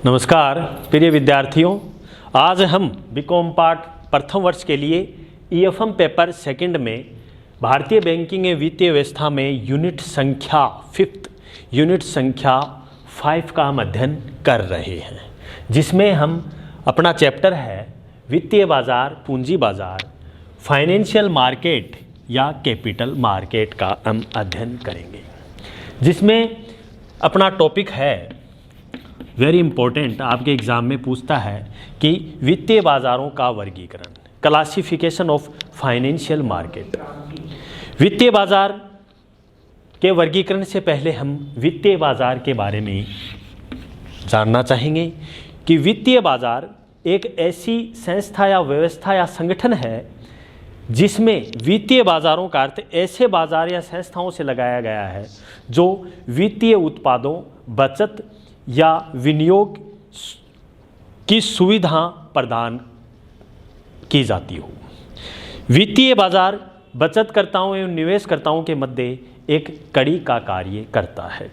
नमस्कार प्रिय विद्यार्थियों, आज हम बीकॉम पार्ट प्रथम वर्ष के लिए ईएफएम पेपर सेकंड में भारतीय बैंकिंग एवं वित्तीय व्यवस्था में यूनिट संख्या 5 का हम अध्ययन कर रहे हैं, जिसमें हम अपना चैप्टर है वित्तीय बाजार, पूंजी बाजार, फाइनेंशियल मार्केट या कैपिटल मार्केट का हम अध्ययन करेंगे। जिसमें अपना टॉपिक है वेरी इंपॉर्टेंट, आपके एग्ज़ाम में पूछता है कि वित्तीय बाज़ारों का वर्गीकरण, क्लासिफिकेशन ऑफ फाइनेंशियल मार्केट। वित्तीय बाज़ार के वर्गीकरण से पहले हम वित्तीय बाज़ार के बारे में जानना चाहेंगे कि वित्तीय बाज़ार एक ऐसी संस्था या व्यवस्था या संगठन है जिसमें वित्तीय बाज़ारों का अर्थ ऐसे बाज़ार या संस्थाओं से लगाया गया है जो वित्तीय उत्पादों, बचत या विनियोग की सुविधा प्रदान की जाती हो। वित्तीय बाजार बचतकर्ताओं एवं निवेशकर्ताओं के मध्य एक कड़ी का कार्य करता है।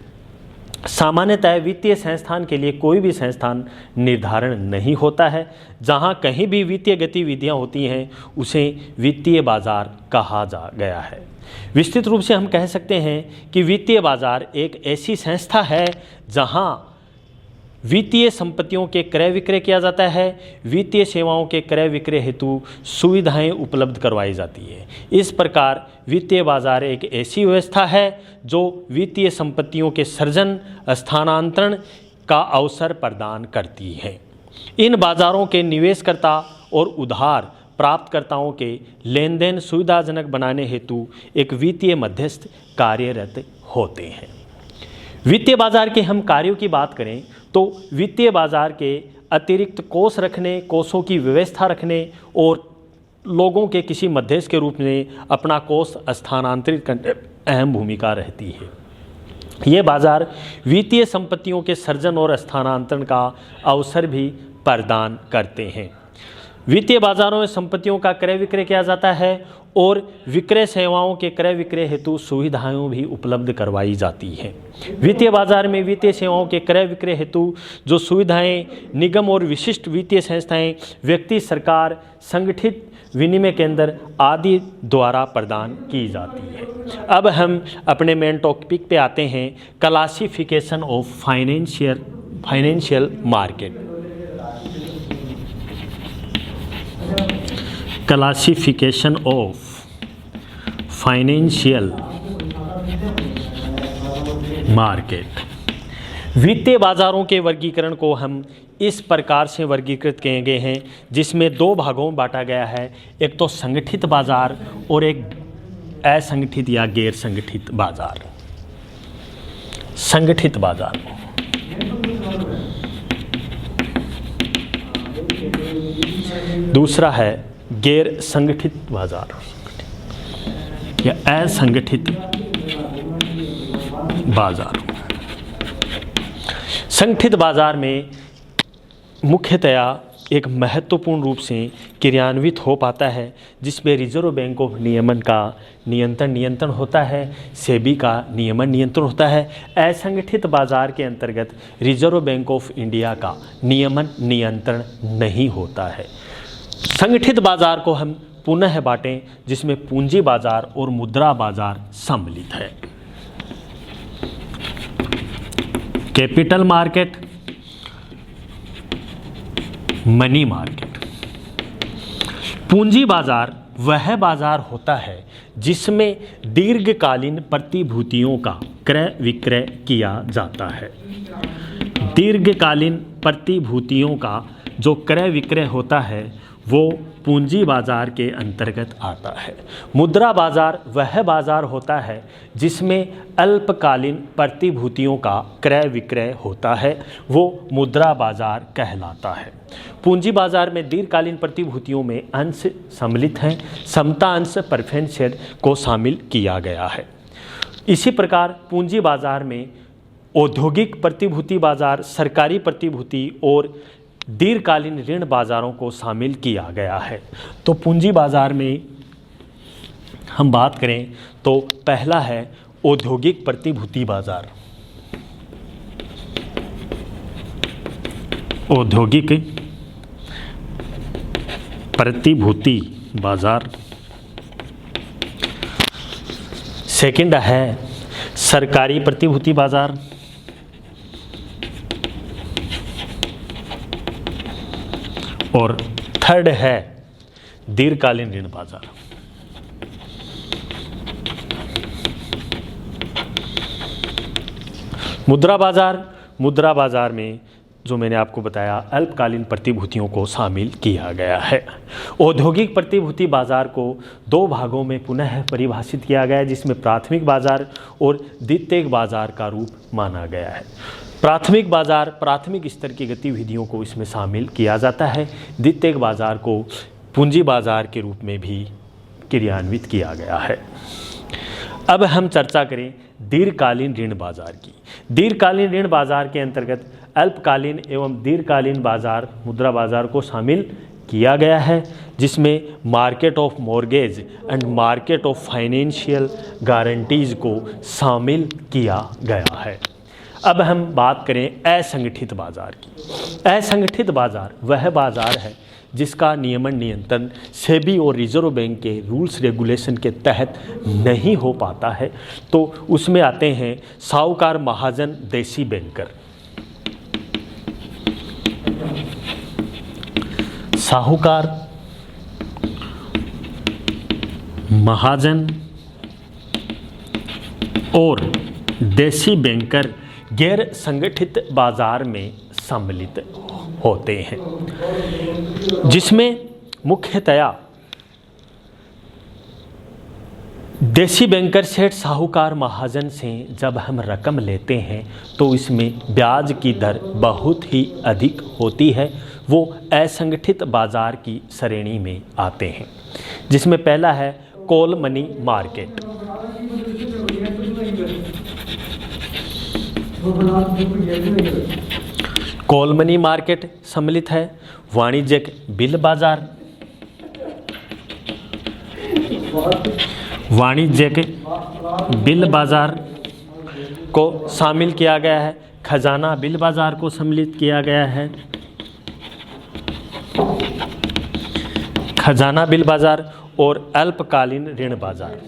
सामान्यतः वित्तीय संस्थान के लिए कोई भी संस्थान निर्धारण नहीं होता है। जहां कहीं भी वित्तीय गतिविधियां होती हैं उसे वित्तीय बाजार कहा जा गया है। विस्तृत रूप से हम कह सकते हैं कि वित्तीय बाजार एक ऐसी संस्था है जहां वित्तीय संपत्तियों के क्रय विक्रय किया जाता है, वित्तीय सेवाओं के क्रय विक्रय हेतु सुविधाएं उपलब्ध करवाई जाती है। इस प्रकार वित्तीय बाजार एक ऐसी व्यवस्था है जो वित्तीय संपत्तियों के सृजन, स्थानांतरण का अवसर प्रदान करती है। इन बाजारों के निवेशकर्ता और उधार प्राप्तकर्ताओं के लेन देन सुविधाजनक बनाने हेतु एक वित्तीय मध्यस्थ कार्यरत होते हैं। वित्तीय बाजार के हम कार्यों की बात करें तो वित्तीय बाजार के अतिरिक्त कोष रखने, कोषों की व्यवस्था रखने और लोगों के किसी मध्यस्थ के रूप में अपना कोष स्थानांतरित करने अहम भूमिका रहती है। ये बाजार वित्तीय संपत्तियों के सृजन और स्थानांतरण का अवसर भी प्रदान करते हैं। वित्तीय बाजारों में संपत्तियों का क्रय विक्रय किया जाता है और विक्रय सेवाओं के क्रय विक्रय हेतु सुविधाएं भी उपलब्ध करवाई जाती हैं। वित्तीय बाजार में वित्तीय सेवाओं के क्रय विक्रय हेतु जो सुविधाएं निगम और विशिष्ट वित्तीय संस्थाएं, व्यक्ति, सरकार, संगठित विनिमय केंद्र आदि द्वारा प्रदान की जाती है। अब हम अपने मेन टॉपिक पे आते हैं, classification of financial market. Classification of financial market. वित्तीय बाजारों के वर्गीकरण को हम इस प्रकार से वर्गीकृत किए गए हैं, जिसमें दो भागों में बांटा गया है। एक तो संगठित बाजार और एक असंगठित या गैर संगठित बाजार। संगठित बाजार, दूसरा है गैर संगठित बाजार या असंगठित बाजार। संगठित बाजार में मुख्यतया एक महत्वपूर्ण रूप से क्रियान्वित हो पाता है, जिसमें रिजर्व बैंक ऑफ नियमन का नियंत्रण होता है, सेबी का नियंत्रण होता है। असंगठित बाजार के अंतर्गत रिजर्व बैंक ऑफ इंडिया का नियंत्रण नहीं होता है। संगठित बाजार को हम पुनः बांटें, जिसमें पूंजी बाजार और मुद्रा बाजार सम्मिलित है। Capital market, money market. पूंजी बाजार वह बाजार होता है जिसमें दीर्घकालीन प्रतिभूतियों का क्रय विक्रय किया जाता है। दीर्घकालीन प्रतिभूतियों का जो क्रय विक्रय होता है वो पूंजी बाजार के अंतर्गत आता है। मुद्रा बाजार वह बाजार होता है जिसमें अल्पकालीन प्रतिभूतियों का क्रय विक्रय होता है, वो मुद्रा बाजार कहलाता है। पूंजी बाजार में दीर्घकालीन प्रतिभूतियों में अंश सम्मिलित हैं, समता अंश प्रेफरेंस शेयर को शामिल किया गया है। इसी प्रकार पूंजी बाजार में औद्योगिक प्रतिभूति बाजार, सरकारी प्रतिभूति और दीर्घकालीन ऋण बाजारों को शामिल किया गया है। तो पूंजी बाजार में हम बात करें तो पहला है औद्योगिक प्रतिभूति बाजार। औद्योगिक प्रतिभूति बाजार। सेकंड है सरकारी प्रतिभूति बाजार। और थर्ड है दीर्घकालीन ऋण बाजार। मुद्रा बाजार में जो मैंने आपको बताया अल्पकालीन प्रतिभूतियों को शामिल किया गया है। औद्योगिक प्रतिभूति बाजार को दो भागों में पुनः परिभाषित किया गया है, जिसमें प्राथमिक बाजार और द्वितीयक बाजार का रूप माना गया है। प्राथमिक बाजार प्राथमिक स्तर की गतिविधियों को इसमें शामिल किया जाता है। द्वितीयक बाजार को पूंजी बाजार के रूप में भी क्रियान्वित किया गया है। अब हम चर्चा करें दीर्घकालीन ऋण बाजार की। दीर्घकालीन ऋण बाजार के अंतर्गत अल्पकालीन एवं दीर्घकालीन बाजार मुद्रा बाजार को शामिल किया गया है, जिसमें market of mortgage and market of financial guarantees को शामिल किया गया है। अब हम बात करें असंगठित बाजार की। असंगठित बाजार वह बाजार है जिसका नियमन नियंत्रण सेबी और रिजर्व बैंक के रूल्स रेगुलेशन के तहत नहीं हो पाता है। तो उसमें आते हैं साहूकार, महाजन, देसी बैंकर। साहूकार, महाजन और देसी बैंकर गैर संगठित बाजार में सम्मिलित होते हैं, जिसमें मुख्यतया देसी बैंकर सेठ, साहूकार, महाजन से जब हम रकम लेते हैं तो इसमें ब्याज की दर बहुत ही अधिक होती है। वो असंगठित बाजार की श्रेणी में आते हैं, जिसमें पहला है call money market. Call money market सम्मिलित है। वाणिज्यिक बिल बाजार, वाणिज्यिक बिल बाजार को शामिल किया गया है। खजाना बिल बाजार को सम्मिलित किया गया है। खजाना बिल बाजार और अल्पकालीन ऋण बाजार।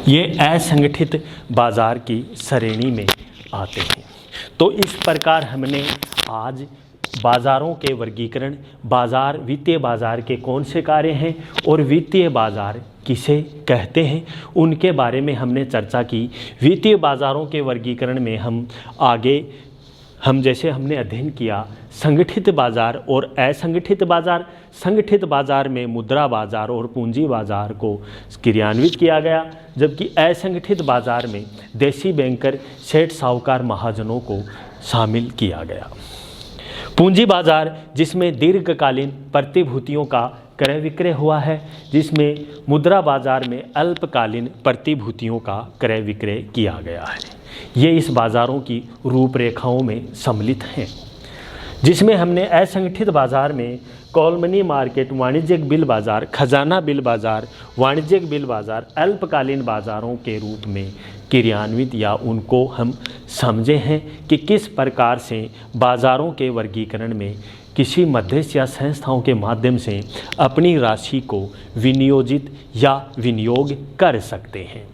ये असंगठित बाजार की श्रेणी में आते हैं। तो इस प्रकार हमने आज बाजारों के वर्गीकरण, बाजार, वित्तीय बाजार के कौन से कार्य हैं और वित्तीय बाजार किसे कहते हैं, उनके बारे में हमने चर्चा की। वित्तीय बाजारों के वर्गीकरण में हम जैसे हमने अध्ययन किया संगठित बाजार और असंगठित बाजार। संगठित बाजार में मुद्रा बाजार और पूंजी बाजार को क्रियान्वित किया गया, जबकि असंगठित बाजार में देसी बैंकर, सेठ, साहूकार, महाजनों को शामिल किया गया। पूंजी बाजार जिसमें दीर्घकालीन प्रतिभूतियों का क्रय विक्रय हुआ है, जिसमें मुद्रा बाजार में अल्पकालीन प्रतिभूतियों का क्रय विक्रय किया गया है। ये इस बाज़ारों की रूपरेखाओं में सम्मिलित हैं, जिसमें हमने असंगठित बाज़ार में कॉल मनी मार्केट, वाणिज्यिक बिल बाज़ार, खजाना बिल बाज़ार, वाणिज्यिक बिल बाज़ार अल्पकालीन बाज़ारों के रूप में क्रियान्वित या उनको हम समझे हैं कि किस प्रकार से बाज़ारों के वर्गीकरण में किसी मध्यस्थ या संस्थाओं के माध्यम से अपनी राशि को विनियोजित या विनियोग कर सकते हैं।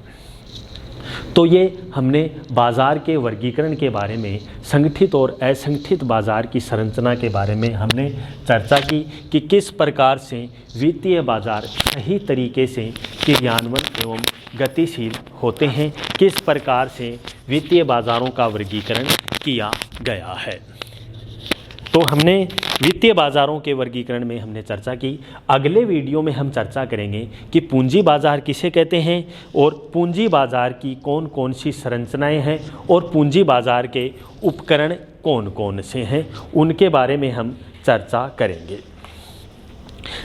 तो ये हमने बाज़ार के वर्गीकरण के बारे में, संगठित और असंगठित बाज़ार की संरचना के बारे में हमने चर्चा की कि किस प्रकार से वित्तीय बाज़ार सही तरीके से क्रियान्वयन एवं गतिशील होते हैं, किस प्रकार से वित्तीय बाज़ारों का वर्गीकरण किया गया है। तो हमने वित्तीय बाज़ारों के वर्गीकरण में हमने चर्चा की। अगले वीडियो में हम चर्चा करेंगे कि पूंजी बाज़ार किसे कहते हैं और पूंजी बाज़ार की कौन कौन सी संरचनाएं हैं और पूंजी बाज़ार के उपकरण कौन कौन से हैं, उनके बारे में हम चर्चा करेंगे।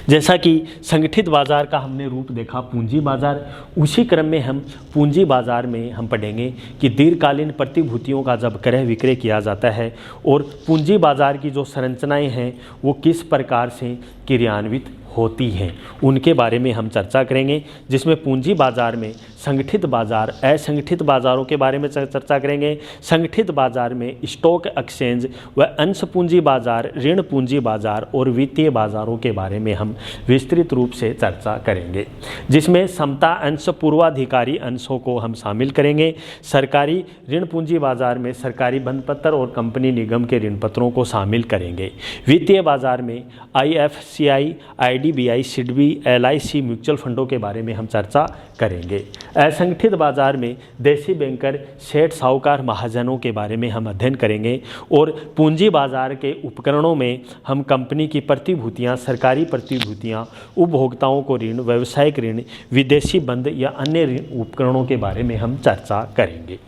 जैसा कि संगठित बाज़ार का हमने रूप देखा पूंजी बाज़ार, उसी क्रम में हम पूंजी बाज़ार में हम पढ़ेंगे कि दीर्घकालीन प्रतिभूतियों का जब क्रय विक्रय किया जाता है और पूंजी बाज़ार की जो संरचनाएं हैं वो किस प्रकार से क्रियान्वित होती हैं उनके बारे में हम चर्चा करेंगे, जिसमें पूंजी बाजार में संगठित बाजार, असंगठित बाजारों के बारे में चर्चा करेंगे। संगठित बाजार में स्टॉक एक्सचेंज व अंश पूंजी बाजार, ऋण पूंजी बाजार और वित्तीय बाजारों के बारे में हम विस्तृत रूप से चर्चा करेंगे, जिसमें समता अंश, पूर्वाधिकारी अंशों को हम शामिल करेंगे। सरकारी ऋण पूंजी बाजार में सरकारी बंधपत्र और कंपनी निगम के ऋण पत्रों को शामिल करेंगे। वित्तीय बाजार में IFCI, IDBI, SIDBI, LIC mutual फंडों के बारे में हम चर्चा करेंगे। असंगठित बाजार में देसी बैंकर, सेठ, साहूकार, महाजनों के बारे में हम अध्ययन करेंगे। और पूंजी बाजार के उपकरणों में हम कंपनी की प्रतिभूतियां, सरकारी प्रतिभूतियां, उपभोक्ताओं को ऋण, व्यावसायिक ऋण, विदेशी बंद या अन्य उपकरणों के बारे में हम चर्चा करेंगे।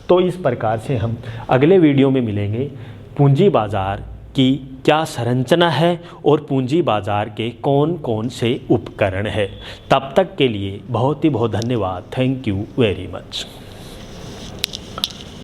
तो इस प्रकार से हम अगले वीडियो में मिलेंगे। पूंजी बाजार की क्या संरचना है और पूंजी बाजार के कौन कौन से उपकरण हैं। तब तक के लिए बहुत ही बहुत धन्यवाद। Thank you very much.